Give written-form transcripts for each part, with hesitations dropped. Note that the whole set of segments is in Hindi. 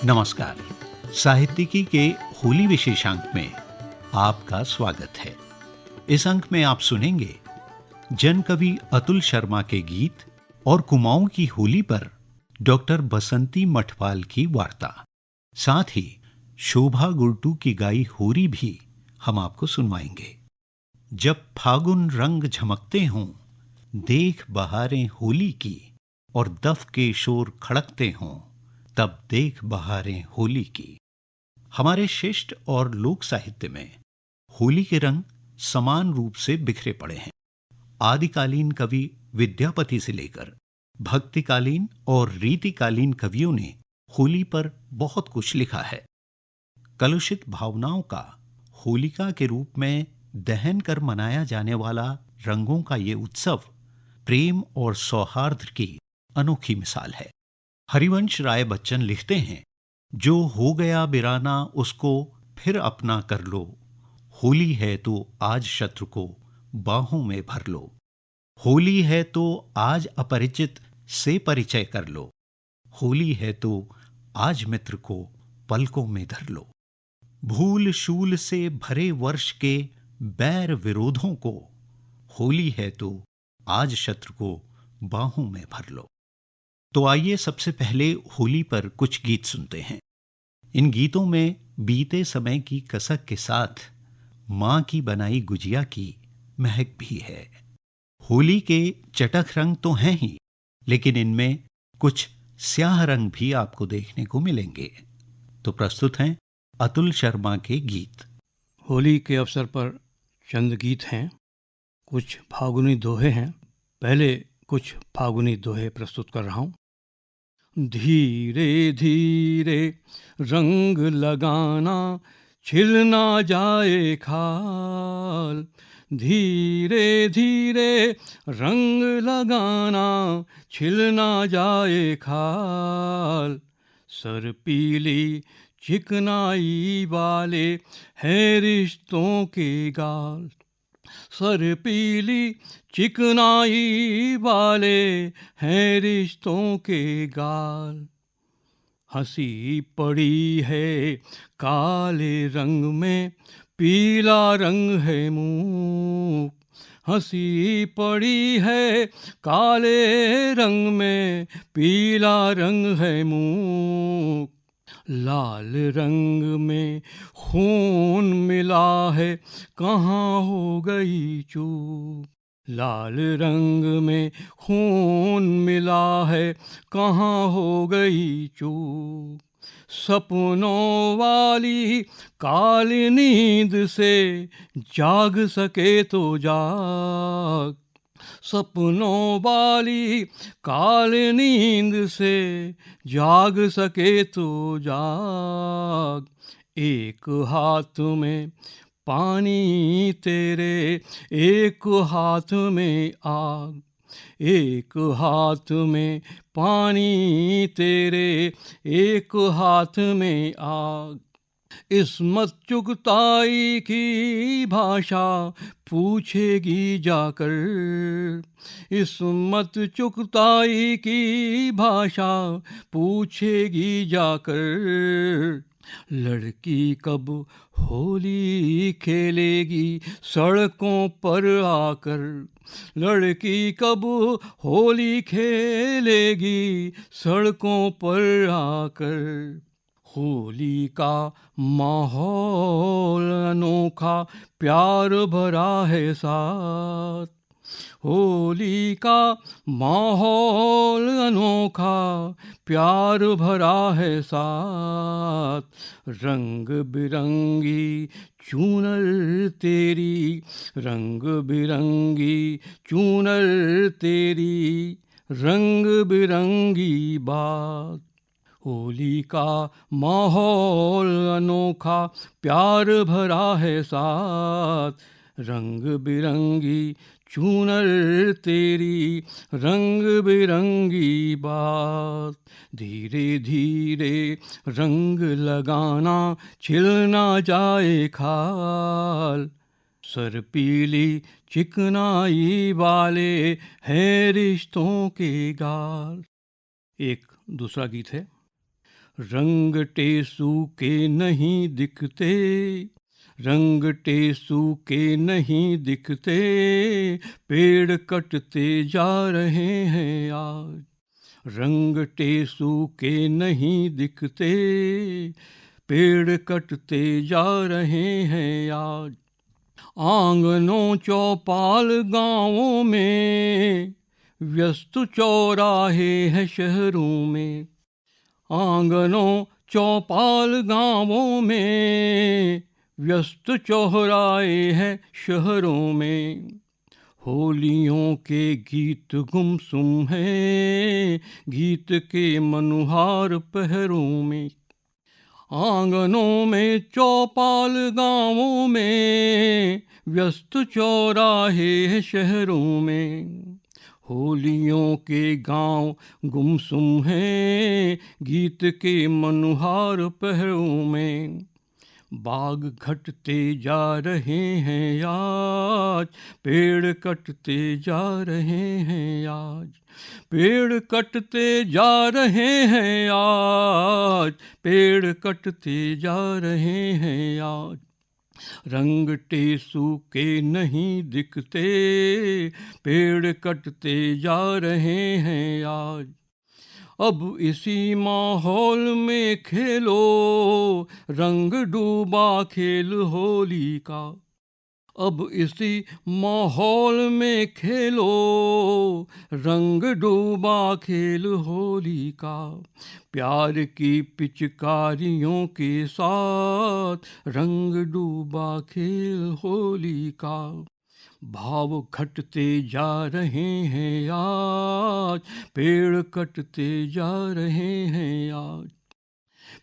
नमस्कार। साहित्यिकी के होली विशेषांक में आपका स्वागत है। इस अंक में आप सुनेंगे जन कवि अतुल शर्मा के गीत और कुमाऊं की होली पर डॉक्टर बसंती मठवाल की वार्ता। साथ ही शोभा गुर्टू की गाई होरी भी हम आपको सुनवाएंगे। जब फागुन रंग झमकते हों, देख बहारें होली की, और दफ के शोर खड़कते हों, तब देख बहारें होली की। हमारे शिष्ट और लोक साहित्य में होली के रंग समान रूप से बिखरे पड़े हैं। आदिकालीन कवि विद्यापति से लेकर भक्तिकालीन और रीतिकालीन कवियों ने होली पर बहुत कुछ लिखा है। कलुषित भावनाओं का होलिका के रूप में दहन कर मनाया जाने वाला रंगों का ये उत्सव प्रेम और सौहार्द की अनोखी मिसाल है। हरिवंश राय बच्चन लिखते हैं, जो हो गया बिराना उसको फिर अपना कर लो, होली है तो आज शत्रु को बाहों में भर लो, होली है तो आज अपरिचित से परिचय कर लो, होली है तो आज मित्र को पलकों में धर लो, भूल शूल से भरे वर्ष के बैर विरोधों को, होली है तो आज शत्रु को बाहों में भर लो। तो आइए सबसे पहले होली पर कुछ गीत सुनते हैं। इन गीतों में बीते समय की कसक के साथ मां की बनाई गुजिया की महक भी है। होली के चटक रंग तो हैं ही, लेकिन इनमें कुछ स्याह रंग भी आपको देखने को मिलेंगे। तो प्रस्तुत हैं अतुल शर्मा के गीत। होली के अवसर पर चंद गीत हैं, कुछ फागुनी दोहे हैं। पहले कुछ फागुनी दोहे प्रस्तुत कर रहा हूँ। धीरे धीरे रंग लगाना, छिल ना जाए खाल, धीरे धीरे रंग लगाना, छिल ना जाए खाल, सर पीली चिकनाई वाले हैं रिश्तों के गाल, सर पीली चिकनाई वाले हैं रिश्तों के गाल, हंसी पड़ी है काले रंग में, पीला रंग है मुँह, हंसी पड़ी है काले रंग में, पीला रंग है मुँह, लाल रंग में खून मिला है, कहाँ हो गई चूक, लाल रंग में खून मिला है, कहाँ हो गई चूक, सपनों वाली काली नींद से जाग सके तो जाग, सपनों वाली काली नींद से जाग सके तो जाग, एक हाथ में पानी तेरे, एक हाथ में आग, एक हाथ में पानी तेरे, एक हाथ में आग, इस्मत चुगताई की भाषा पूछेगी जाकर, इस्मत चुगताई की भाषा पूछेगी जाकर, लड़की कब होली खेलेगी सड़कों पर आकर, लड़की कब होली खेलेगी सड़कों पर आकर, होली का माहौल अनोखा प्यार भरा है साथ, होली का माहौल अनोखा प्यार भरा है साथ, रंग बिरंगी चूनर तेरी, रंग बिरंगी चूनर तेरी, रंग बिरंगी बात, होली का माहौल अनोखा प्यार भरा है साथ, रंग बिरंगी चूनर तेरी, रंग बिरंगी बात, धीरे धीरे रंग लगाना, छिल ना जाए खाल, सर पीली चिकनाई वाले हैं रिश्तों के गाल। एक दूसरा गीत है, रंगटे सूखे नहीं दिखते, रंगटे सूखे नहीं दिखते, पेड़ कटते जा रहे हैं आज। रंगटे सूखे नहीं दिखते, पेड़ कटते जा रहे हैं आज। आंगनों चौपाल गाँवों में, व्यस्त चौराहे हैं शहरों में। आंगनों चौपाल गाँवों में, व्यस्त चौराहे हैं शहरों में। होलियों के गीत गुमसुम हैं, गीत के मनुहार पहरों में। आंगनों में चौपाल गाँवों में, व्यस्त चौराहे हैं शहरों में। होलियों के गाँव गुमसुम हैं, गीत के मनुहार पहरों में। बाग घटते जा रहे हैं आज, पेड़ कटते जा रहे हैं आज। पेड़ कटते जा रहे हैं आज, पेड़ कटते जा रहे हैं आज। रंगटे सूखे नहीं दिखते, पेड़ कटते जा रहे हैं आज। अब इसी माहौल में खेलो, रंग डूबा खेल होली का। अब इसी माहौल में खेलो, रंग डूबा खेल होली का। प्यार की पिचकारियों के साथ, रंग डूबा खेल होली का। भाव घटते जा रहे हैं आज, पेड़ कटते जा रहे हैं आज।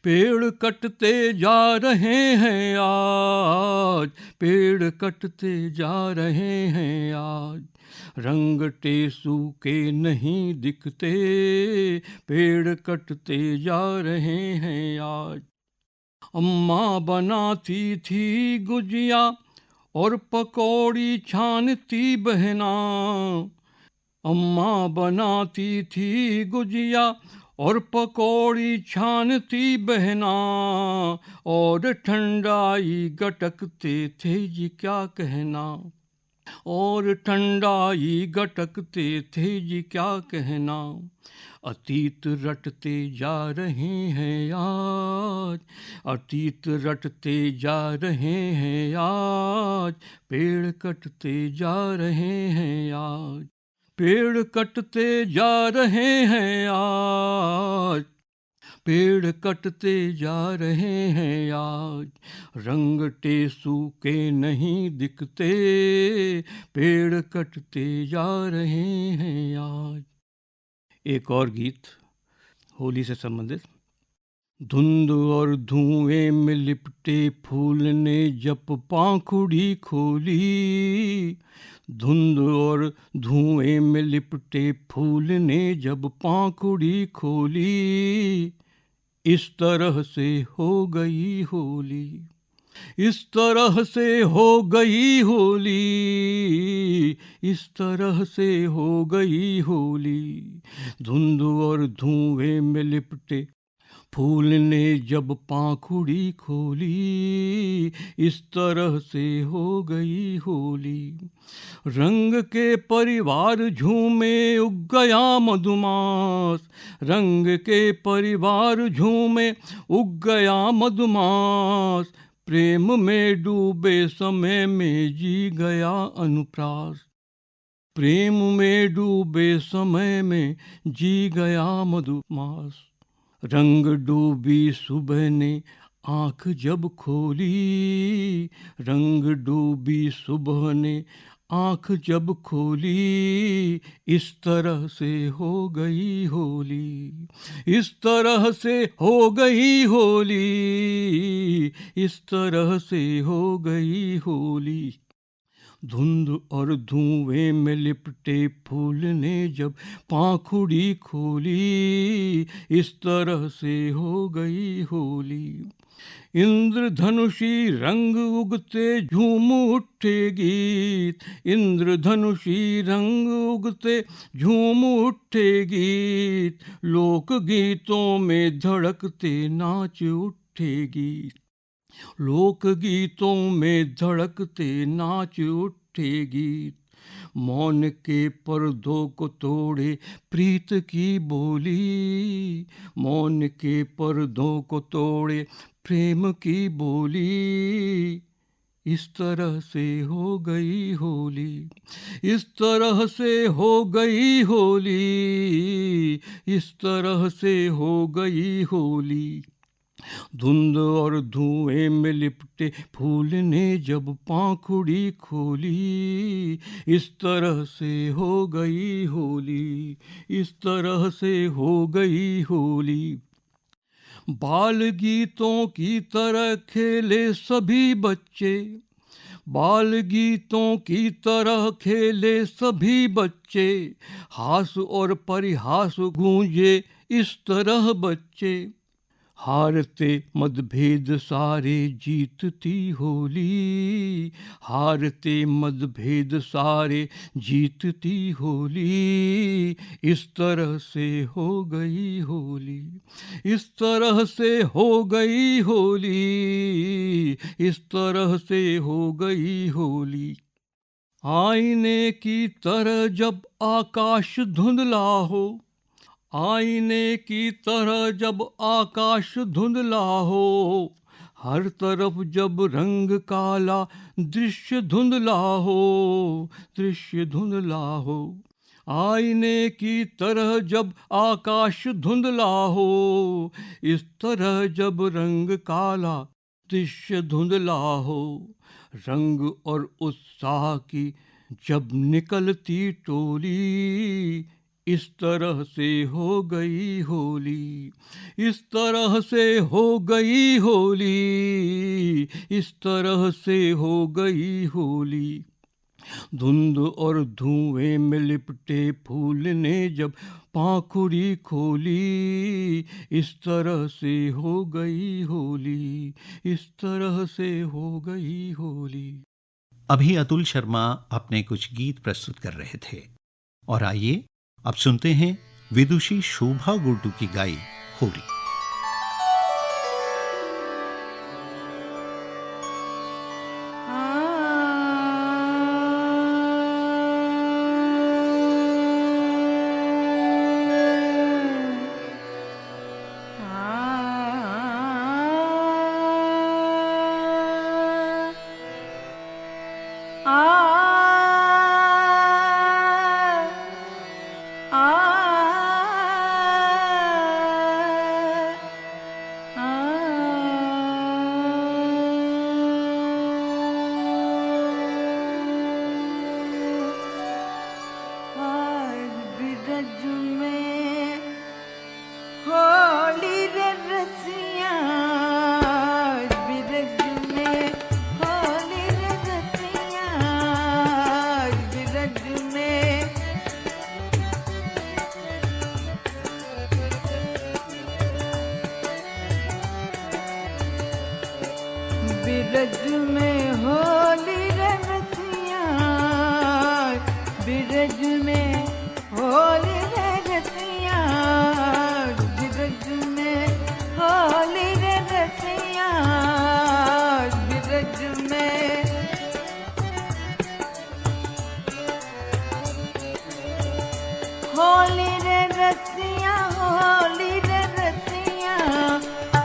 पेड़ कटते जा रहे हैं आज, पेड़ कटते जा रहे हैं आज। रंगटे सूखे नहीं दिखते, पेड़ कटते जा रहे हैं आज। अम्मा बनाती थी गुजिया और पकौड़ी छानती बहना। अम्मा बनाती थी गुजिया और पकौड़ी छानती बहना, और ठंडाई गटकते थे जी क्या कहना। और ठंडाई गटकते थे जी क्या कहना। अतीत रटते जा रहे हैं आज, अतीत रटते जा रहे हैं आज। पेड़ कटते जा रहे हैं आज, पेड़ कटते जा रहे हैं आज। पेड़ कटते जा रहे हैं आज। रंगटे सूखे नहीं दिखते, पेड़ कटते जा रहे हैं आज। एक और गीत होली से संबंधित। धुंध और धुएं में लिपटे फूल ने जब पाखुड़ी खोली। धुंध और धुएं में लिपटे फूल ने जब पाखुड़ी खोली। इस तरह से हो गई होली, इस तरह से हो गई होली, इस तरह से हो गई होली। धुंध और धुएं में लिपटे फूल ने जब पाखुड़ी खोली। इस तरह से हो गई होली। रंग के परिवार झूमे उग गया मधुमास। रंग के परिवार झूमे उग गया मधुमास। प्रेम में डूबे समय में जी गया अनुप्रास। प्रेम में डूबे समय में जी गया मधुमास। रंग डूबी सुबह ने आँख जब खोली। रंग डूबी सुबह ने आँख जब खोली। इस तरह से हो गई होली, इस तरह से हो गई होली, इस तरह से हो गई होली। धुंध और धुएं में लिपटे फूल ने जब पाखुड़ी खोली। इस तरह से हो गई होली। इंद्रधनुषी रंग उगते झूम उठे गीत, इंद्रधनुषी रंग उगते झूम उठे गीत, लोक गीतों में धड़कते नाच उठे गीत, लोक गीतों में धड़कते नाच उठे गीत। मौन के पर्दों को तोड़े प्रीत की बोली, मौन के पर्दों को तोड़े प्रेम की बोली, इस तरह से हो गई होली, इस तरह से हो गई होली, इस तरह से हो गई होली। धुंध और धुएं में लिपटे फूल ने जब पाखुड़ी खोली, इस तरह से हो गई होली, इस तरह से हो गई होली। बाल गीतों की तरह खेले सभी बच्चे, बाल गीतों की तरह खेले सभी बच्चे, हास और परिहास गूंजे इस तरह बच्चे। हारते मतभेद सारे जीतती होली, हारते मतभेद सारे जीतती होली, इस तरह से हो गई होली, इस तरह से हो गई होली, इस तरह से हो गई होली। आईने की तरह जब आकाश धुंधला हो, आईने की तरह जब आकाश धुंधला हो, हर तरफ जब रंग काला दृश्य धुंधला हो, दृश्य धुंधला हो। आईने की तरह जब आकाश धुंधला हो, इस तरह जब रंग काला दृश्य धुंधला हो। रंग और उत्साह की जब निकलती टोली, इस तरह से हो गई होली, इस तरह से हो गई होली, इस तरह से हो गई होली। धुंध और धुएं में लिपटे फूल ने जब पाखुड़ी खोली, इस तरह से हो गई होली, इस तरह से हो गई होली। अभी अतुल शर्मा अपने कुछ गीत प्रस्तुत कर रहे थे, और आइए अब सुनते हैं विदुषी शोभा गुड्डू की गाई होली। बिरज में होली रे रसिया, बिरज में होली रे रसिया, बिरज में होली रे रसिया, बिरज में होली रे रसिया, होली रे रसिया,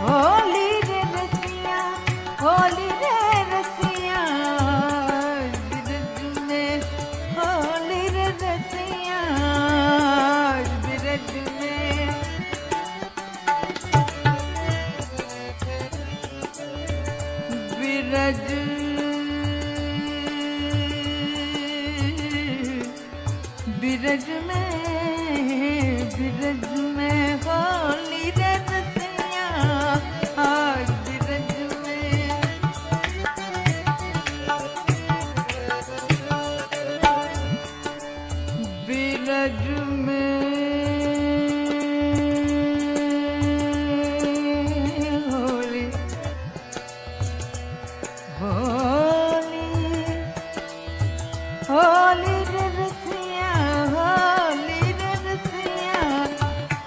होली रे रसिया, होली रे रसिया, बिरज में होली रे रसिया, बिरज में बिरज बिरज में होली रे रसिया, आज बिरज में बिरज में होली होली रे रसिया होली रे रसिया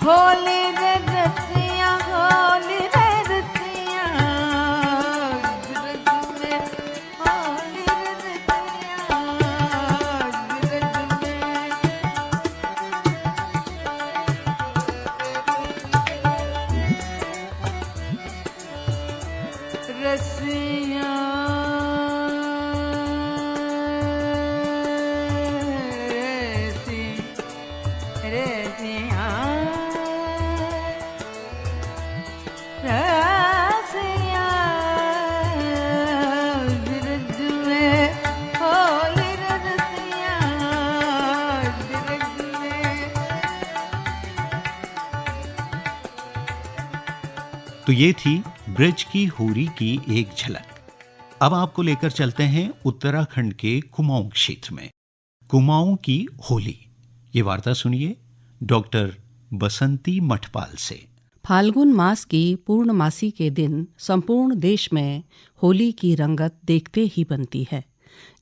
होली रे रसिया होली रे रसिया ब्रज में होली रे रसिया ब्रज में रसिया रसिया रसिया ब्रज में होली रे रसिया ब्रज में। तो ये थी ब्रज की होली की एक झलक। अब आपको लेकर चलते हैं उत्तराखंड के कुमाऊं क्षेत्र में। कुमाऊं की होली, ये वार्ता सुनिए डॉक्टर बसंती मठपाल से। फाल्गुन मास की पूर्णमासी के दिन संपूर्ण देश में होली की रंगत देखते ही बनती है।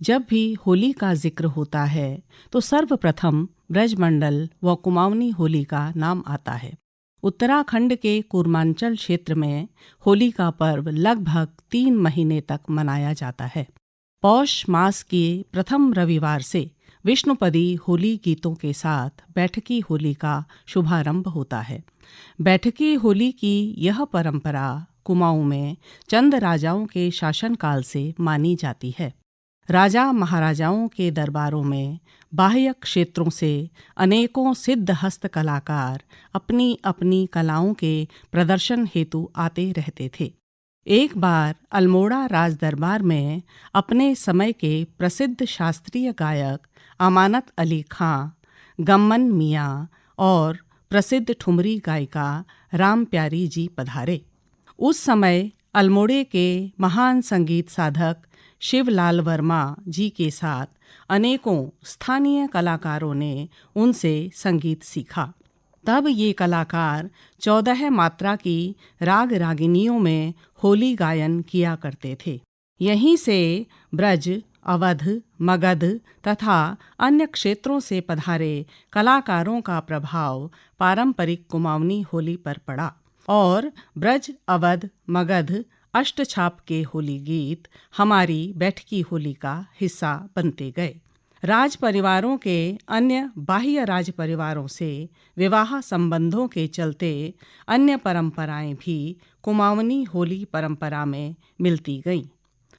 जब भी होली का जिक्र होता है तो सर्वप्रथम ब्रजमंडल व कुमाऊनी होली का नाम आता है। उत्तराखंड के कूर्मांचल क्षेत्र में होली का पर्व लगभग 3 महीने तक मनाया जाता है। पौष मास के प्रथम रविवार से विष्णुपदी होली गीतों के साथ बैठकी होली का शुभारंभ होता है। बैठकी होली की यह परंपरा कुमाऊं में चंद राजाओं के शासनकाल से मानी जाती है। राजा महाराजाओं के दरबारों में बाह्य क्षेत्रों से अनेकों सिद्ध हस्त कलाकार अपनी अपनी कलाओं के प्रदर्शन हेतु आते रहते थे। एक बार अल्मोड़ा राज दरबार में अपने समय के प्रसिद्ध शास्त्रीय गायक अमानत अली खां, गम्मन मियाँ और प्रसिद्ध ठुमरी गायिका राम प्यारी जी पधारे। उस समय अल्मोड़े के महान संगीत साधक शिवलाल वर्मा जी के साथ अनेकों स्थानीय कलाकारों ने उनसे संगीत सीखा। तब ये कलाकार 14 मात्रा की राग रागिनियों में होली गायन किया करते थे। यहीं से ब्रज, अवध, मगध तथा अन्य क्षेत्रों से पधारे कलाकारों का प्रभाव पारंपरिक कुमाऊनी होली पर पड़ा और ब्रज, अवध, मगध अष्टछाप के होली गीत हमारी बैठकी होली का हिस्सा बनते गए। राज परिवारों के अन्य बाह्य राज परिवारों से विवाह संबंधों के चलते अन्य परंपराएं भी कुमाऊनी होली परंपरा में मिलती गईं।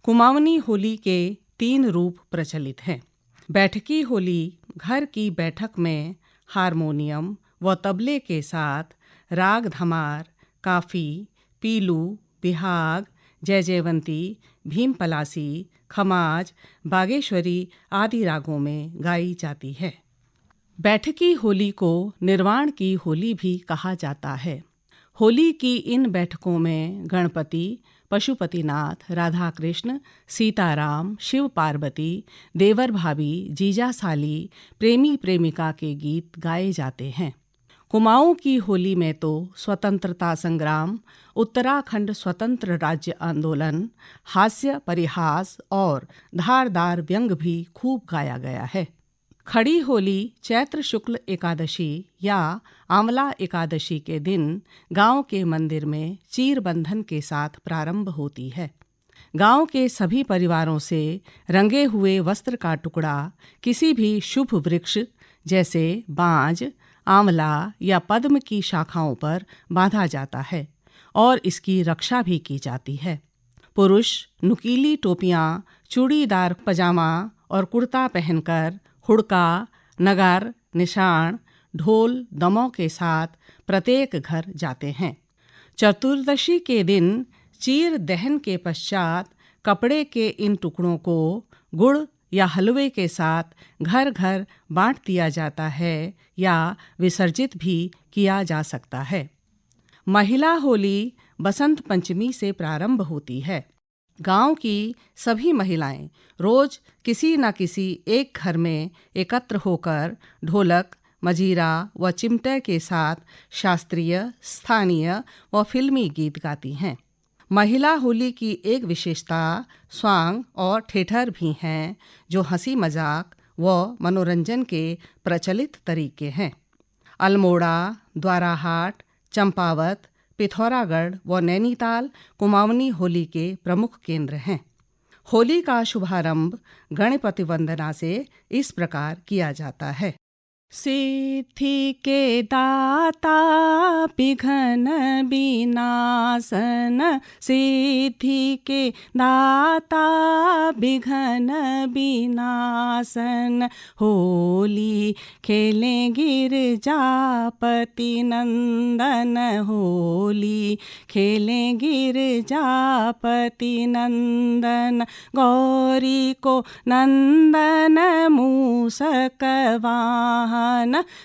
कुमाऊनी होली के 3 रूप प्रचलित हैं। बैठकी होली घर की बैठक में हारमोनियम व तबले के साथ राग धमार, काफी, पीलू, बिहाग, जय जयवंती, भीम पलासी, खमाज, बागेश्वरी आदि रागों में गाई जाती है। बैठकी होली को निर्वाण की होली भी कहा जाता है। होली की इन बैठकों में गणपति, पशुपतिनाथ, राधा कृष्ण, सीताराम, शिव पार्वती, देवर भाभी, जीजा साली, प्रेमी प्रेमिका के गीत गाए जाते हैं। कुमाऊं की होली में तो स्वतंत्रता संग्राम, उत्तराखंड स्वतंत्र राज्य आंदोलन, हास्य परिहास और धारदार व्यंग भी खूब गाया गया है। खड़ी होली चैत्र शुक्ल एकादशी या आंवला एकादशी के दिन गांव के मंदिर में चीर बंधन के साथ प्रारंभ होती है। गांव के सभी परिवारों से रंगे हुए वस्त्र का टुकड़ा किसी भी शुभ वृक्ष जैसे बांज, आंवला या पद्म की शाखाओं पर बांधा जाता है और इसकी रक्षा भी की जाती है। पुरुष नुकीली टोपियां, चूड़ीदार पजामा और कुर्ता पहनकर हुड़का, नगार, निशान, ढोल, दमों के साथ प्रत्येक घर जाते हैं। चतुर्दशी के दिन चीर दहन के पश्चात कपड़े के इन टुकड़ों को गुड़ या हलवे के साथ घर घर बांट दिया जाता है या विसर्जित भी किया जा सकता है। महिला होली बसंत पंचमी से प्रारंभ होती है। गांव की सभी महिलाएं रोज किसी न किसी एक घर में एकत्र होकर ढोलक, मजीरा व चिमटे के साथ शास्त्रीय, स्थानीय व फिल्मी गीत गाती हैं। महिला होली की एक विशेषता स्वांग और ठेठर भी हैं, जो हंसी मजाक व मनोरंजन के प्रचलित तरीके हैं। अल्मोड़ा, द्वाराहाट, चंपावत, पिथौरागढ़ व नैनीताल कुमाऊनी होली के प्रमुख केंद्र हैं। होली का शुभारंभ गणपति वंदना से इस प्रकार किया जाता है। सिद्धि के दाता विघ्न विनाशन, सिद्धि के दाता विघ्न विनाशन, होली खेले गिरजापति नंदन, होली खेले गिरजापति नंदन, गौरी को नंदन मूषक वाहन,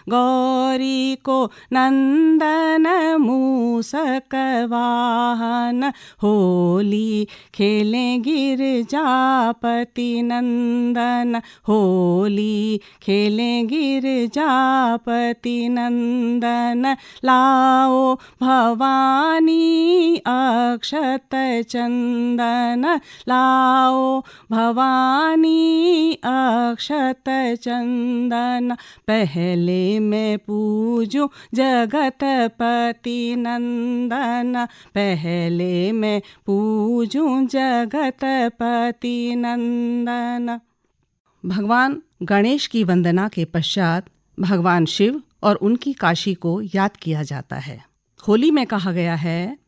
गौरी को नंदन मूषक वाहन, होली खेले गिरजापति नंदन, होली खेले गिरजापति नंदन, लाओ भवानी अक्षत चंदन, लाओ भवानी अक्षत चंदन, पहले मैं पूजूं जगतपति नंदन, पहले मैं पूजूं जगतपति नंदन। भगवान गणेश की वंदना के पश्चात भगवान शिव और उनकी काशी को याद किया जाता है। होली में कहा गया है,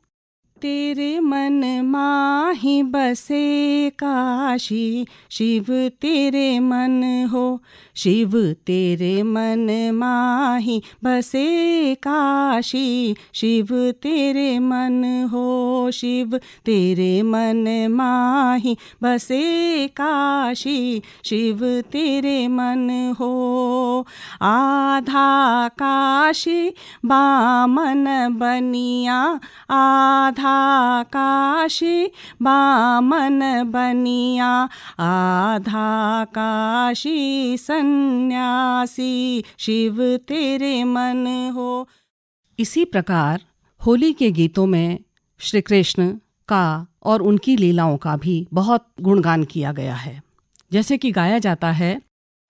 तेरे मन माही बसे काशी, शिव तेरे मन हो, शिव तेरे मन माही बसे काशी, शिव तेरे मन हो, शिव तेरे मन माही बसे काशी, शिव तेरे मन हो, आधा काशी बामन बनिया, आधा काशी बामन बनिया, आधा काशी सन्यासी, शिव तेरे मन हो। इसी प्रकार होली के गीतों में श्री कृष्ण का और उनकी लीलाओं का भी बहुत गुणगान किया गया है। जैसे कि गाया जाता है,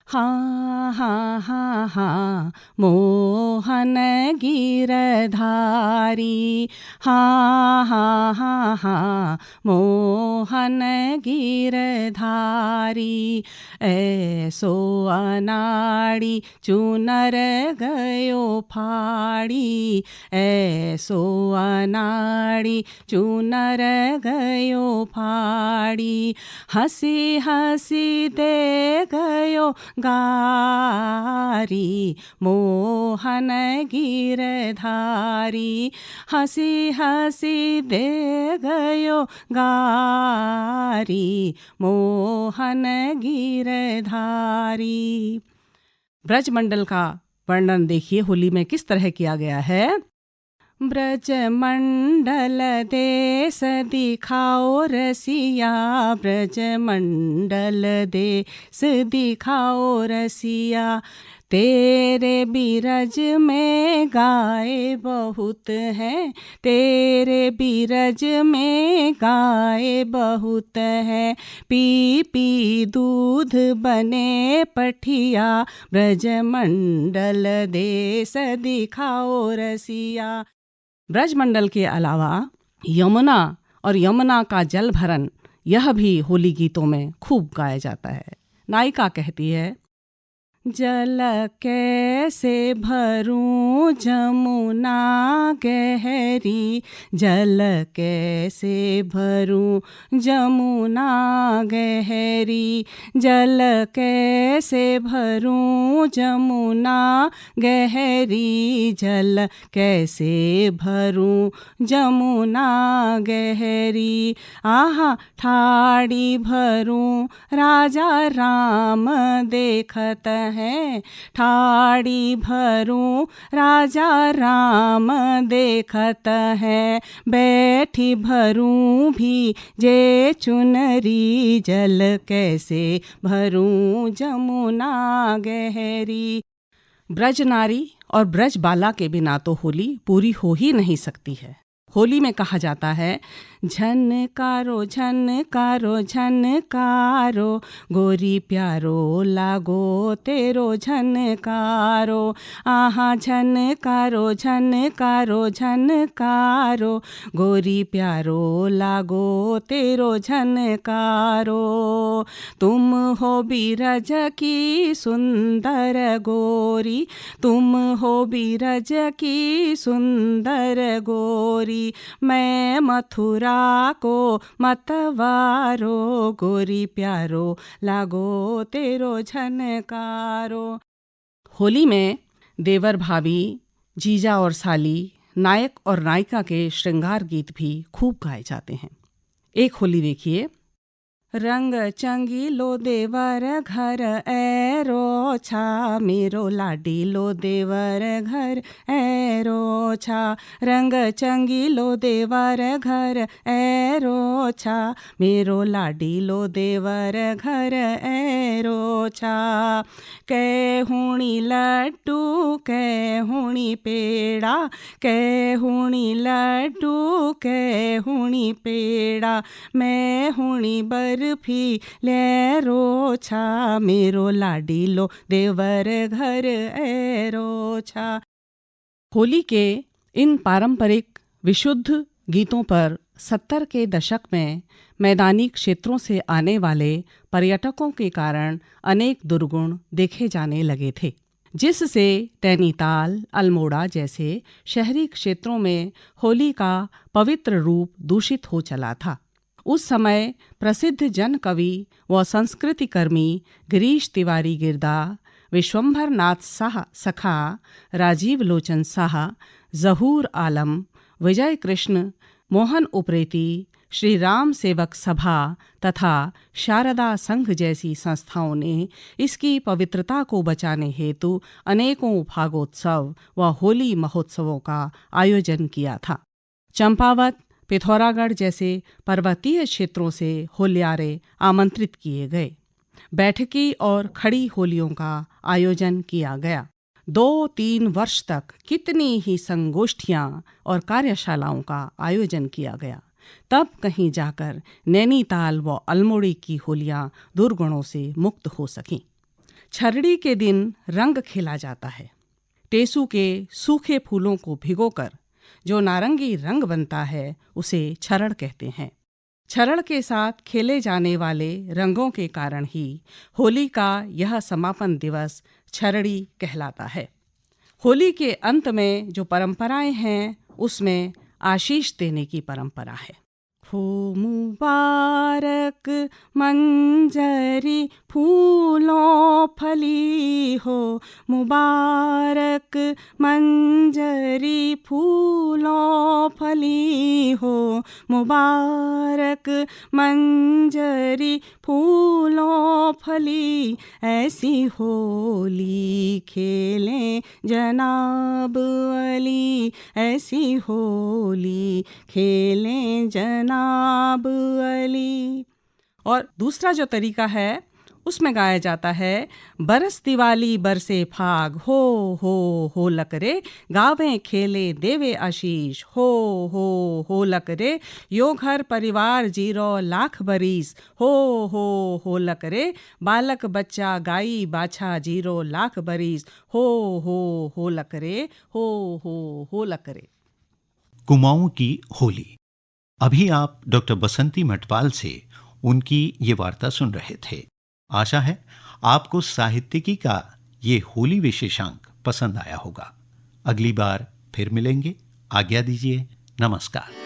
हाँ हाँ हाँ हाँ मोहन गिरधारी, हाँ हाँ हाँ हाँ मोहन गिरधारी, ऐसो अनाड़ी चुनर गयो फाड़ी, ऐसो अनाड़ी चुनर गयो फाड़ी, हंसी हंसी दे गयो गारी, मोहन गिरधारी, हंसी हंसी दे गयो गारी, मोहन गिरधारी। ब्रजमंडल का वर्णन देखिए होली में किस तरह किया गया है। ब्रजमंडल देश दिखाओ रसिया, ब्रजमंडल देश दिखाओ रसिया, तेरे बिरज में गाय बहुत हैं, तेरे बिरज में गाय बहुत हैं, पी पी दूध बने पठिया, ब्रजमंडल देश दिखाओ रसिया। ब्रजमंडल के अलावा यमुना और यमुना का जल भरण, यह भी होली गीतों में खूब गाया जाता है। नायिका कहती है, जल कैसे भरूं जमुना गहरी, जल कैसे भरूं जमुना गहरी, जल कैसे भरूं जमुना गहरी, जल कैसे भरूं जमुना गहरी, आहा ठाड़ी भरूं राजा राम देखत है, ठाड़ी भरूं राजा राम देखत है, बैठी भरूं भी जे चुनरी, जल कैसे भरूं जमुना गहरी। ब्रज नारी और ब्रज बाला के बिना तो होली पूरी हो ही नहीं सकती है। होली में कहा जाता है, झनकारो झनकारो झनकारो गोरी प्यारो लागो तेरो झनकारो। आहा झनकारो झनकारो झनकारो गोरी प्यारो लागो तेरो झनकारो। तुम हो बीरज की सुंदर गोरी, तुम हो बीरज की सुंदर गोरी, मैं मथुरा को मतवारो गोरी प्यारो लागो तेरो झनकारो। होली में देवर भाभी, जीजा और साली, नायक और नायिका के श्रृंगार गीत भी खूब गाए जाते हैं। एक होली देखिए। रंग चंगीलो देवर घर ऐरो छा, मेरो लाडीलो देवर घर ऐरो छा। रंग चंगीलो देवर घर ऐरो छा, मेरो लाडीलो देवर घर ऐरो छा। कैहुणी लड्डू कैहुणी पेड़ा, कैहुणी लड्डू कैहुणी पेड़ा, मैं हुणी बर्फी लेरो छा, मेरो लाडीलो देवर घर ऐरो छा। होली के इन पारंपरिक विशुद्ध गीतों पर 70 के दशक में मैदानी क्षेत्रों से आने वाले पर्यटकों के कारण अनेक दुर्गुण देखे जाने लगे थे, जिससे नैनीताल, अल्मोड़ा जैसे शहरी क्षेत्रों में होली का पवित्र रूप दूषित हो चला था। उस समय प्रसिद्ध जन कवि व संस्कृतिकर्मी गिरीश तिवारी गिरदा, विश्वंभर नाथ साह सखा, राजीव लोचन साह, जहूर आलम, विजय कृष्ण, मोहन उप्रेती, श्री राम सेवक सभा तथा शारदा संघ जैसी संस्थाओं ने इसकी पवित्रता को बचाने हेतु अनेकों भागोत्सव व होली महोत्सवों का आयोजन किया था। चंपावत, पिथौरागढ़ जैसे पर्वतीय क्षेत्रों से होलियारे आमंत्रित किए गए। बैठकी और खड़ी होलियों का आयोजन किया गया। 2-3 वर्ष तक कितनी ही संगोष्ठियां और कार्यशालाओं का आयोजन किया गया। तब कहीं जाकर नैनीताल व अल्मोड़ी की होलियां दुर्गुणों से मुक्त हो सकीं। छरड़ी के दिन रंग खेला जाता है। टेसू के सूखे फूलों को भिगोकर जो नारंगी रंग बनता है उसे छरड़ कहते हैं। छरड़ के साथ खेले जाने वाले रंगों के कारण ही होली का यह समापन दिवस छरड़ी कहलाता है। होली के अंत में जो परंपराएं हैं उसमें आशीष देने की परंपरा है। हो मुबारक मंजरी फूलों फली हो, मुबारक मंजरी फूलों फली हो, मुबारक मंजरी फूलों फली, ऐसी होली खेलें जनाब अली, ऐसी होली खेलें जनाब अली। और दूसरा जो तरीका है उसमें गाया जाता है, बरस दिवाली बरसे फाग, हो लकरे गावें खेले देवे आशीष, हो लकरे यो घर परिवार जीरो लाख बरीस, हो लकरे बालक बच्चा गाई बाछा जीरो लाख बरीस, हो लकरे हो लकरे। कुमाऊं की होली। अभी आप डॉक्टर बसंती मटवाल से उनकी ये वार्ता सुन रहे थे। आशा है आपको साहित्यिकी का ये होली विशेषांक पसंद आया होगा। अगली बार फिर मिलेंगे। आज्ञा दीजिए। नमस्कार।